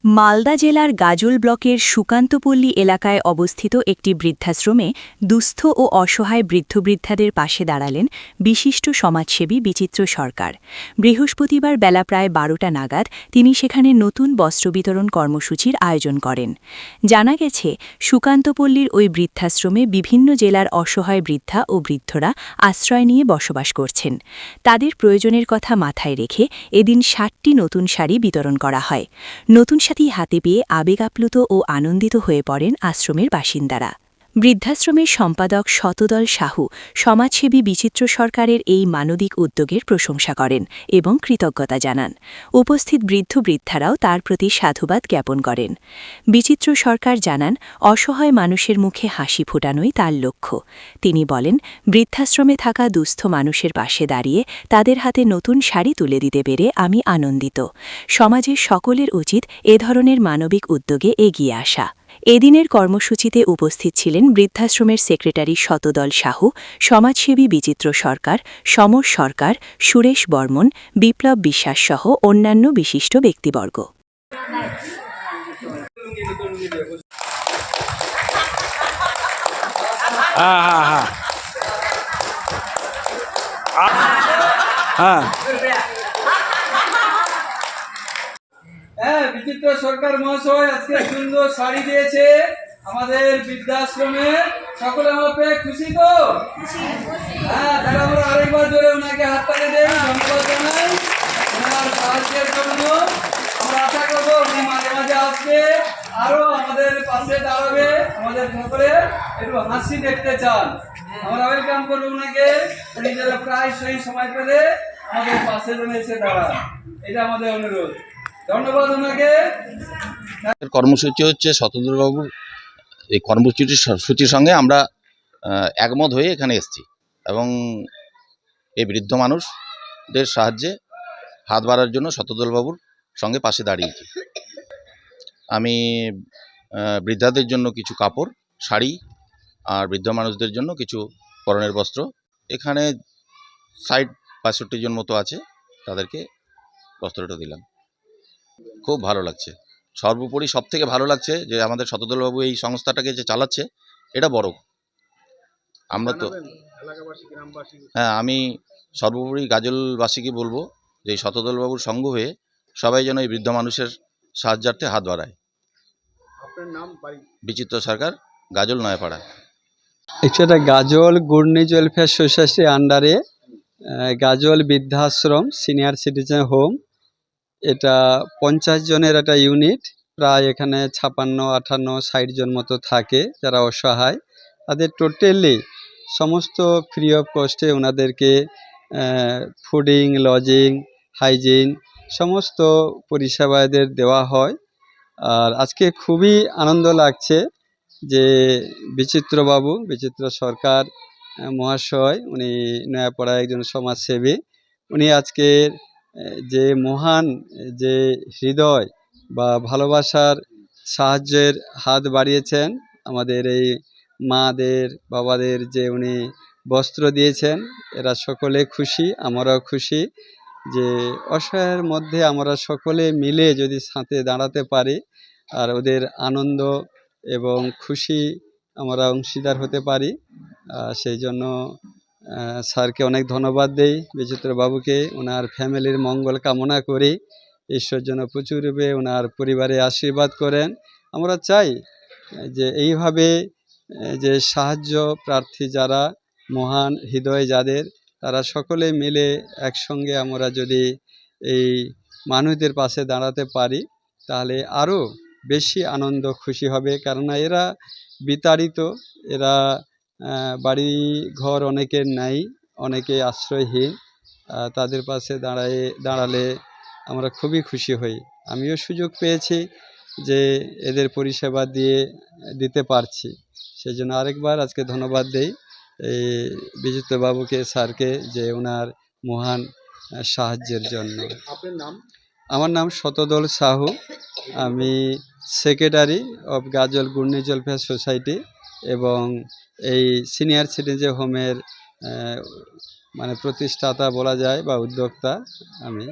মালদা জেলার গাজল ব্লকের সুকান্তপল্লী এলাকায় অবস্থিত একটি বৃদ্ধাশ্রমে দুস্থ ও অসহায় বৃদ্ধবৃদ্ধাদের পাশে দাঁড়ালেন বিশিষ্ট সমাজসেবী বিচিত্র সরকার। বৃহস্পতিবার বেলা প্রায় ১২টা নাগাদ তিনি সেখানে নতুন বস্ত্র বিতরণ কর্মসূচির আয়োজন করেন। জানা গেছে, সুকান্তপল্লীর ওই বৃদ্ধাশ্রমে বিভিন্ন জেলার অসহায় বৃদ্ধা ও বৃদ্ধরা আশ্রয় নিয়ে বসবাস করছেন। তাদের প্রয়োজনের কথা মাথায় রেখে এদিন ৬০টি নতুন শাড়ি বিতরণ করা হয়। নতুন সাথী হাতে পেয়ে আবেগ আপ্লুত ও আনন্দিত হয়ে পড়েন আশ্রমের বাসিন্দারা। বৃদ্ধাশ্রমের সম্পাদক শতদল সাহু সমাজসেবী বিচিত্র সরকারের এই মানবিক উদ্যোগের প্রশংসা করেন এবং কৃতজ্ঞতা জানান। উপস্থিত বৃদ্ধ-বৃদ্ধারাও তার প্রতি সাধুবাদ জ্ঞাপন করেন। বিচিত্র সরকার জানান, অসহায় মানুষের মুখে হাসি ফোটানোই তার লক্ষ্য। তিনি বলেন, বৃদ্ধাশ্রমে থাকা দুস্থ মানুষের পাশে দাঁড়িয়ে তাদের হাতে নতুন শাড়ি তুলে দিতে পেরে আমি আনন্দিত। সমাজের সকলের উচিত এ ধরনের মানবিক উদ্যোগে এগিয়ে আসা। এদিনের কর্মসূচিতে উপস্থিত ছিলেন বৃদ্ধাশ্রমের সেক্রেটারি শতদল সাহু, সমাজসেবী বিচিত্র সরকার, সমর সরকার, সুরেশ বর্মন, বিপ্লব বিশ্বাস সহ অন্যান্য বিশিষ্ট ব্যক্তিবর্গ। বিচিত্র সরকার মহাশয় আজকে সুন্দর শাড়ি দিয়েছে আমাদের বৃদ্ধাশ্রমে। সকলে আমরা খুশি তো? তাহলে আমরা আরেকবার জোরে ওনাকে হাততালি দেই, ধন্যবাদ জানাই ওনার সাহায্যের জন্য। আমরা আশা করবো উনি মাঝে মাঝে আসবে, আরো আমাদের পাশে দাঁড়াবে, আমাদের সকলে একটু হাসি দেখতে চান। আমরা ওয়েলকাম করবো ওনাকে। উনি যেন প্রায় সেই সময় পেলে আমাদের পাশে যেন এসে দাঁড়ান, এটা আমাদের অনুরোধ। ধন্যবাদ ওনাকে। কর্মসূচি হচ্ছে শতদলবাবুর এই কর্মসূচির সঙ্গে আমরা একমত হয়ে এখানে এসেছি এবং এই বৃদ্ধ মানুষদের সাহায্যে হাত বাড়ার জন্য শতদলবাবুর সঙ্গে পাশে দাঁড়িয়েছি। আমি বৃদ্ধাদের জন্য কিছু কাপড়, শাড়ি আর বৃদ্ধ মানুষদের জন্য কিছু পরনের বস্ত্র, এখানে ৬০-৬৫ জন মতো আছে, তাদেরকে বস্ত্রটা দিলাম। খুব ভালো লাগছে। সর্বোপরি সবথেকে ভালো লাগছে যে আমাদের শতদলবাবু এই সংস্থাটাকে যে চালাচ্ছে, এটা বড়। আমরা তো আমি সর্বোপরি গাজলবাসীকে বলবো যে এই শতদলবাবুর সঙ্গ হয়ে সবাই যেন এই বৃদ্ধ মানুষের সাহায্যার্থে হাত বাড়ায়। আপনার নাম, বাড়ি? বিচিত্র সরকার, গাজল নয়াপাড়া। এটা গাজল ঘূর্ণি ওয়েলফেয়ার সোসাইটির আন্ডারে গাজল বৃদ্ধাশ্রম সিনিয়র সিটিজেন হোম। এটা ৫০ জনের একটা ইউনিট। প্রায় এখানে ৫৬-৫৮-৬০ জন মতো থাকে যারা অসহায়। তাদের টোটালি সমস্ত ফ্রি অফ কস্টে ওনাদেরকে ফুডিং, লজিং, হাইজিন সমস্ত পরিষেবা এদের দেওয়া হয়। আর আজকে খুবই আনন্দ লাগছে যে বিচিত্র সরকার মহাশয়, উনি নয়াপাড়ায় একজন সমাজসেবী। উনি আজকের যে মহান যে হৃদয় বা ভালোবাসার সাহায্যের হাত বাড়িয়েছেন, আমাদের এই মাদের বাবাদের যে উনি বস্ত্র দিয়েছেন, এরা সকলে খুশি, আমরাও খুশি যে অসহায়ের মধ্যে আমরা সকলে মিলে যদি সাথে দাঁড়াতে পারি আর ওদের আনন্দ এবং খুশি আমরা অংশীদার হতে পারি। সেই জন্য স্যারকে অনেক ধন্যবাদ দেই, বিচিত্রবাবুকে, ওনার ফ্যামিলির মঙ্গল কামনা করি। ঈশ্বর যেন প্রচুরভাবে ওনার পরিবারে আশীর্বাদ করেন। আমরা চাই যে এইভাবে যে সাহায্য প্রার্থী যারা, মহান হৃদয় যাদের, তারা সকলে মিলে একসঙ্গে আমরা যদি এই মানুষদের পাশে দাঁড়াতে পারি তাহলে আরও বেশি আনন্দ খুশি হবে। কেননা এরা বিতাড়িত, এরা বাড়ি ঘর অনেকের নাই, অনেকে আশ্রয়হীন। তাদের পাশে দাঁড়ালে আমরা খুবই খুশি হই। আমিও সুযোগ পেয়েছি যে এদের পরিষেবা দিতে পারছি, সেই জন্য আরেকবার আজকে ধন্যবাদ দেই এই বিচিত্রবাবুকে, স্যারকে, যে ওনার মহান সাহায্যের জন্য। আপনার নাম? আমার নাম শতদল সাহু, আমি সেক্রেটারি অফ গাজল ঘূর্ণি ওয়েলফেয়ার সোসাইটি এবং এই সিনিয়র সিটিজেন হোমের মানে প্রতিষ্ঠাতা বলা যায় বা উদ্যোক্তা আমি।